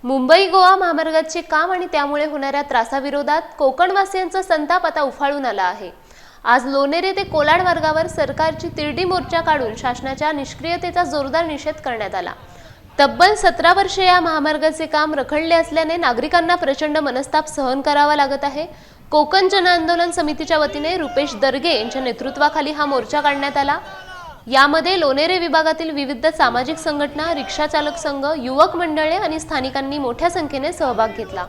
मुंबई गोवा महामार्गाचे काम आणि त्यामुळे होणाऱ्या त्रासाविरोधात कोकणवासियांचा संताप आता उफाळून आला आहे। आज लोणेरे ते कोलाड मार्गावर सरकारची तिरडी मोर्चा काढून शासनाच्या निष्क्रियतेचा जोरदार निषेध करण्यात आला। तब्बल 17 वर्षे या महामार्गाचे काम रखडले असल्याने नागरिकांना प्रचंड मनस्ताप सहन करावा लागत आहे। कोकण जन आंदोलन समितीच्या वतीने रुपेश दर्गे यांच्या नेतृत्वाखाली हा मोर्चा काढण्यात आला। यामध्ये लोणेरे विभागातील विविध सामाजिक संघटना, रिक्षा चालक संघ, युवक मंडळे आणि स्थानिकांनी मोठ्या संख्येने सहभाग घेतला।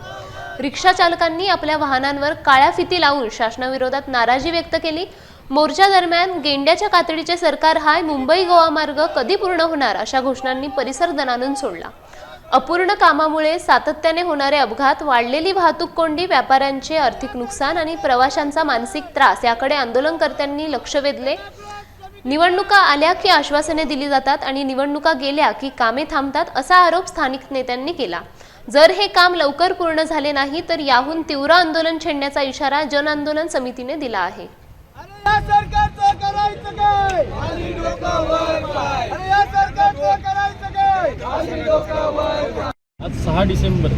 रिक्षा चालकांनी आपल्या वाहनांवर काळ्या फिती लावून शासनाविरोधात नाराजी व्यक्त केली। मोर्चा दरम्यान गेंड्याच्या कातडीचे सरकार हाय, मुंबई गोवा मार्ग कधी पूर्ण होणार अशा घोषणांनी परिसर दणाणून सोडला। अपूर्ण कामामुळे सातत्याने होणारे अपघात, वाढलेली वाहतूक कोंडी, व्यापाऱ्यांचे आर्थिक नुकसान आणि प्रवाशांचा मानसिक त्रास याकडे आंदोलनकर्त्यांनी लक्ष वेधले। निवडणुका आल्या की आश्वासने दिली जातात आणि निवडणुका गेल्या की कामे थांबतात असा आरोप स्थानिक नेत्यांनी केला। जर हे काम लवकर पूर्ण झाले नाही तर याहून तीव्र आंदोलन छेडण्याचा इशारा जन आंदोलन समितीने दिला आहे। आज 6 डिसेंबर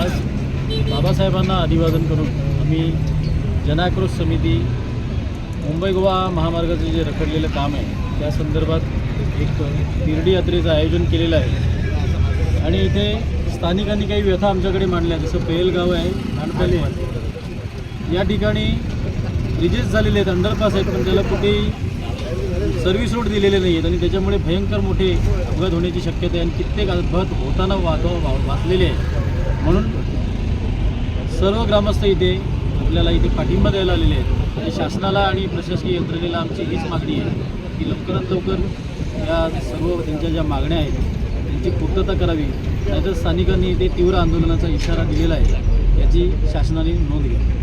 आज बाबासाहेबांना अभिवादन करून आम्ही जनाक्रोश समिती मुंबई गोवा महामार्गाचे जे रखडलेलं काम आहे त्या संदर्भात एक तिरडी यात्रेचं आयोजन केलेलं आहे आणि इथे स्थानिकांनी काही व्यथा आमच्याकडे मांडल्या, जसं पेलगाव आहे, नानपल्ली आहे, या ठिकाणी ब्रिजेस झालेले आहेत, अंडरपास आहेत, पण त्याला कुठेही सर्व्हिस रोड दिलेले नाही आहेत आणि त्याच्यामुळे भयंकर मोठे अपघात होण्याची शक्यता आहे आणि कित्येक अपघात होताना वाचलेले आहे। म्हणून सर्व ग्रामस्थ इथे आपल्याला इथे पाठिंबा द्यायला आलेले आहेत। आणि शासनाला आणि प्रशासकीय यंत्रणेला आमची हीच मागणी आहे की लवकरात लवकर या सर्व त्यांच्या ज्या मागण्या आहेत त्यांची पूर्तता करावी, नाहीतर स्थानिकांनी इथे तीव्र आंदोलनाचा इशारा दिलेला आहे, याची शासनाने नोंद घ्यावी।